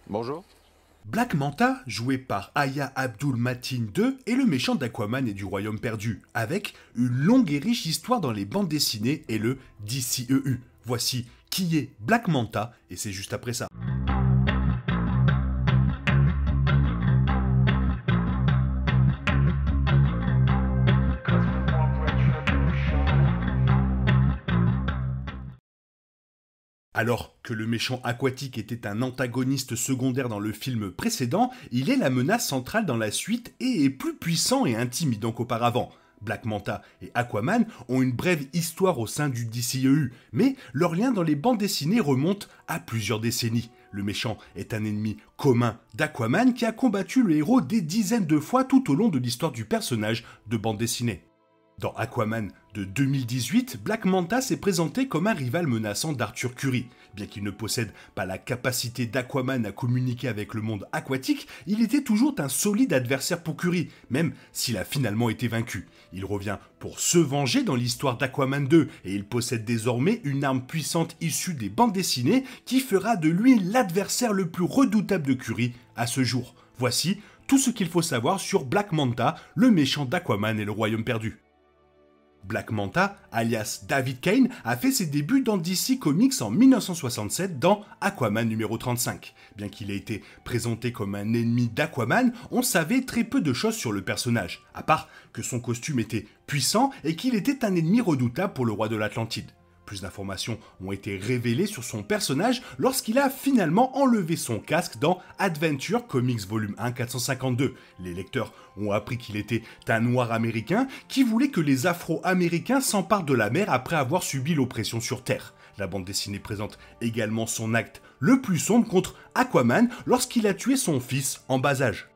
Bonjour. Black Manta, joué par Aya Abdul-Mateen II, est le méchant d'Aquaman et du Royaume perdu, avec une longue et riche histoire dans les bandes dessinées et le DCEU. Voici qui est Black Manta, et c'est juste après ça. Alors que le méchant aquatique était un antagoniste secondaire dans le film précédent, il est la menace centrale dans la suite et est plus puissant et intimidant qu'auparavant. Black Manta et Aquaman ont une brève histoire au sein du DCEU, mais leur lien dans les bandes dessinées remonte à plusieurs décennies. Le méchant est un ennemi commun d'Aquaman qui a combattu le héros des dizaines de fois tout au long de l'histoire du personnage de bande dessinée. Dans Aquaman de 2018, Black Manta s'est présenté comme un rival menaçant d'Arthur Curry. Bien qu'il ne possède pas la capacité d'Aquaman à communiquer avec le monde aquatique, il était toujours un solide adversaire pour Curry, même s'il a finalement été vaincu. Il revient pour se venger dans l'histoire d'Aquaman 2, et il possède désormais une arme puissante issue des bandes dessinées qui fera de lui l'adversaire le plus redoutable de Curry à ce jour. Voici tout ce qu'il faut savoir sur Black Manta, le méchant d'Aquaman et le Royaume perdu. Black Manta, alias David Kane, a fait ses débuts dans DC Comics en 1967 dans Aquaman numéro 35. Bien qu'il ait été présenté comme un ennemi d'Aquaman, on savait très peu de choses sur le personnage, à part que son costume était puissant et qu'il était un ennemi redoutable pour le roi de l'Atlantide. Plus d'informations ont été révélées sur son personnage lorsqu'il a finalement enlevé son casque dans Adventure Comics Volume 1 452. Les lecteurs ont appris qu'il était un noir américain qui voulait que les Afro-Américains s'emparent de la mer après avoir subi l'oppression sur Terre. La bande dessinée présente également son acte le plus sombre contre Aquaman lorsqu'il a tué son fils en bas âge.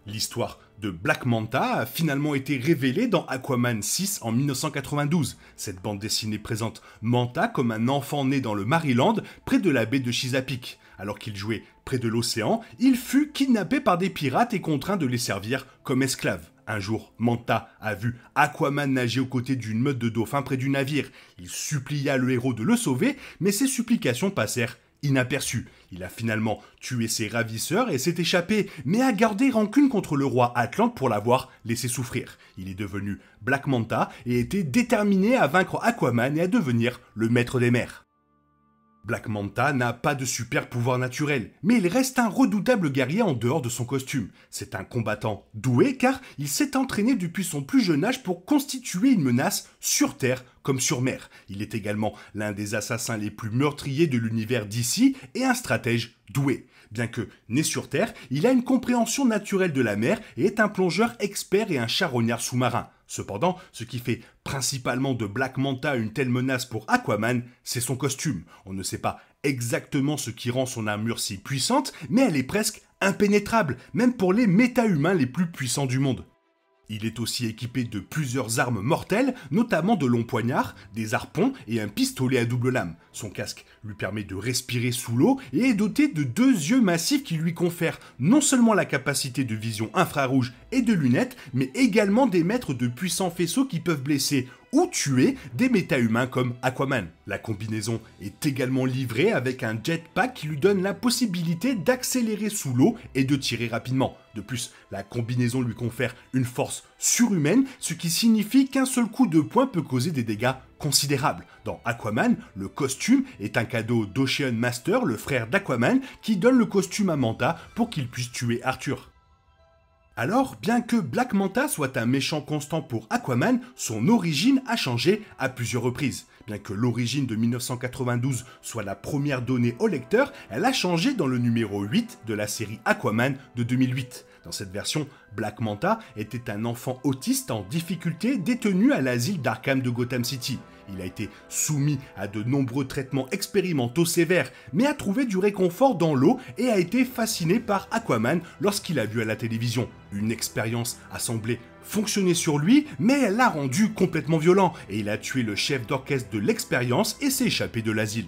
L'histoire de Black Manta a finalement été révélée dans Aquaman 6 en 1992. Cette bande dessinée présente Manta comme un enfant né dans le Maryland, près de la baie de Chesapeake. Alors qu'il jouait près de l'océan, il fut kidnappé par des pirates et contraint de les servir comme esclaves. Un jour, Manta a vu Aquaman nager aux côtés d'une meute de dauphins près du navire. Il supplia le héros de le sauver, mais ses supplications passèrent inaperçu. Il a finalement tué ses ravisseurs et s'est échappé, mais a gardé rancune contre le roi Atlante pour l'avoir laissé souffrir. Il est devenu Black Manta et était déterminé à vaincre Aquaman et à devenir le maître des mers. Black Manta n'a pas de super pouvoir naturel, mais il reste un redoutable guerrier en dehors de son costume. C'est un combattant doué car il s'est entraîné depuis son plus jeune âge pour constituer une menace sur Terre comme sur mer. Il est également l'un des assassins les plus meurtriers de l'univers d'ici et un stratège doué. Bien que né sur Terre, il a une compréhension naturelle de la mer et est un plongeur expert et un charognard sous-marin. Cependant, ce qui fait principalement de Black Manta une telle menace pour Aquaman, c'est son costume. On ne sait pas exactement ce qui rend son armure si puissante, mais elle est presque impénétrable, même pour les méta-humains les plus puissants du monde. Il est aussi équipé de plusieurs armes mortelles, notamment de longs poignards, des harpons et un pistolet à double lame. Son casque lui permet de respirer sous l'eau et est doté de 2 yeux massifs qui lui confèrent non seulement la capacité de vision infrarouge et de lunettes, mais également d'émettre de puissants faisceaux qui peuvent blesser ou tuer des méta-humains comme Aquaman. La combinaison est également livrée avec un jetpack qui lui donne la possibilité d'accélérer sous l'eau et de tirer rapidement. De plus, la combinaison lui confère une force surhumaine, ce qui signifie qu'un seul coup de poing peut causer des dégâts considérables. Dans Aquaman, le costume est un cadeau d'Ocean Master, le frère d'Aquaman, qui donne le costume à Manta pour qu'il puisse tuer Arthur. Alors, bien que Black Manta soit un méchant constant pour Aquaman, son origine a changé à plusieurs reprises. Bien que l'origine de 1992 soit la première donnée au lecteur, elle a changé dans le numéro 8 de la série Aquaman de 2008. Dans cette version, Black Manta était un enfant autiste en difficulté détenu à l'asile d'Arkham de Gotham City. Il a été soumis à de nombreux traitements expérimentaux sévères, mais a trouvé du réconfort dans l'eau et a été fasciné par Aquaman lorsqu'il a vu à la télévision. Une expérience a semblé fonctionner sur lui, mais elle l'a rendu complètement violent et il a tué le chef d'orchestre de l'expérience et s'est échappé de l'asile.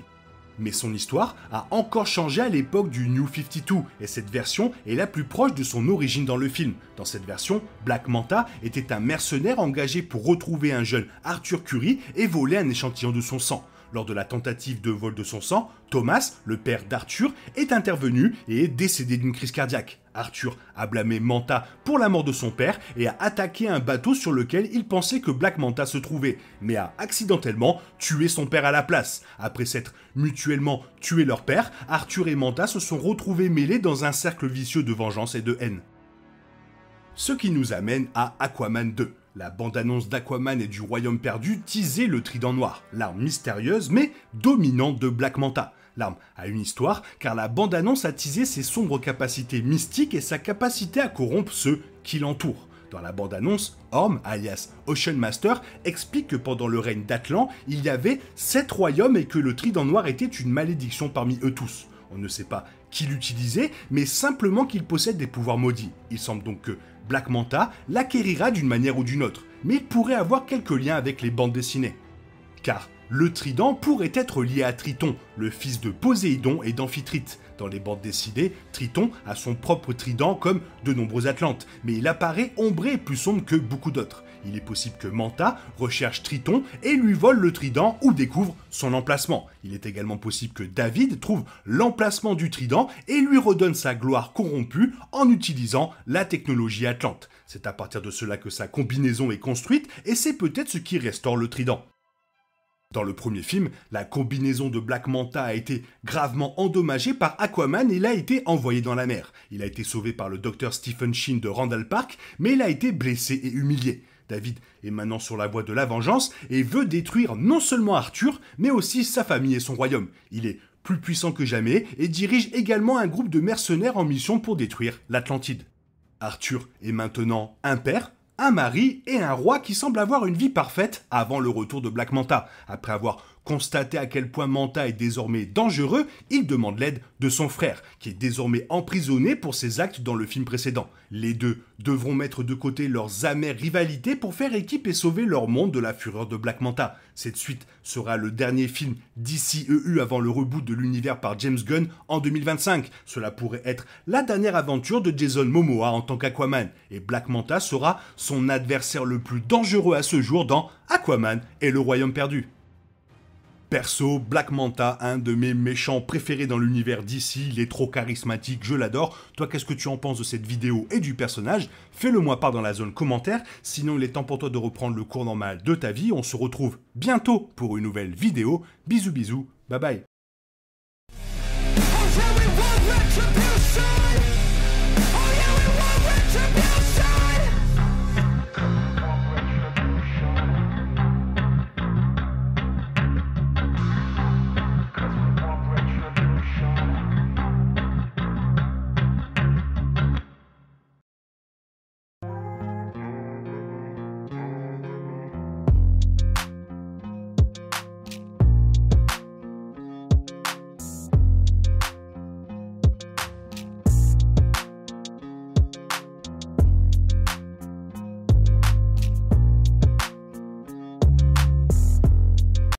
Mais son histoire a encore changé à l'époque du New 52, et cette version est la plus proche de son origine dans le film. Dans cette version, Black Manta était un mercenaire engagé pour retrouver un jeune Arthur Curry et voler un échantillon de son sang. Lors de la tentative de vol de son sang, Thomas, le père d'Arthur, est intervenu et est décédé d'une crise cardiaque. Arthur a blâmé Manta pour la mort de son père et a attaqué un bateau sur lequel il pensait que Black Manta se trouvait, mais a accidentellement tué son père à la place. Après s'être mutuellement tué leur père, Arthur et Manta se sont retrouvés mêlés dans un cercle vicieux de vengeance et de haine. Ce qui nous amène à Aquaman 2. La bande-annonce d'Aquaman et du Royaume perdu teasait le trident noir, l'arme mystérieuse mais dominante de Black Manta. L'arme a une histoire car la bande-annonce a teasé ses sombres capacités mystiques et sa capacité à corrompre ceux qui l'entourent. Dans la bande-annonce, Orm, alias Ocean Master, explique que pendant le règne d'Atlan, il y avait 7 royaumes et que le trident noir était une malédiction parmi eux tous. On ne sait pas qui l'utilisait, mais simplement qu'il possède des pouvoirs maudits. Il semble donc que Black Manta l'acquérira d'une manière ou d'une autre, mais il pourrait avoir quelques liens avec les bandes dessinées. Car le trident pourrait être lié à Triton, le fils de Poséidon et d'Amphitrite. Dans les bandes dessinées, Triton a son propre trident comme de nombreux Atlantes, mais il apparaît ombré et plus sombre que beaucoup d'autres. Il est possible que Manta recherche Triton et lui vole le trident ou découvre son emplacement. Il est également possible que David trouve l'emplacement du trident et lui redonne sa gloire corrompue en utilisant la technologie Atlante. C'est à partir de cela que sa combinaison est construite et c'est peut-être ce qui restaure le trident. Dans le premier film, la combinaison de Black Manta a été gravement endommagée par Aquaman et il a été envoyé dans la mer. Il a été sauvé par le docteur Stephen Sheen de Randall Park, mais il a été blessé et humilié. David est maintenant sur la voie de la vengeance et veut détruire non seulement Arthur, mais aussi sa famille et son royaume. Il est plus puissant que jamais et dirige également un groupe de mercenaires en mission pour détruire l'Atlantide. Arthur est maintenant un père, un mari et un roi qui semblent avoir une vie parfaite avant le retour de Black Manta. Après avoir constaté à quel point Manta est désormais dangereux, il demande l'aide de son frère, qui est désormais emprisonné pour ses actes dans le film précédent. Les deux devront mettre de côté leurs amères rivalités pour faire équipe et sauver leur monde de la fureur de Black Manta. Cette suite sera le dernier film DCEU avant le reboot de l'univers par James Gunn en 2025. Cela pourrait être la dernière aventure de Jason Momoa en tant qu'Aquaman, et Black Manta sera son adversaire le plus dangereux à ce jour dans Aquaman et le Royaume perdu. Perso, Black Manta, un de mes méchants préférés dans l'univers DC, il est trop charismatique, je l'adore. Toi, qu'est-ce que tu en penses de cette vidéo et du personnage? Fais-le moi part dans la zone commentaire, sinon il est temps pour toi de reprendre le cours normal de ta vie. On se retrouve bientôt pour une nouvelle vidéo. Bisous bisous, bye bye.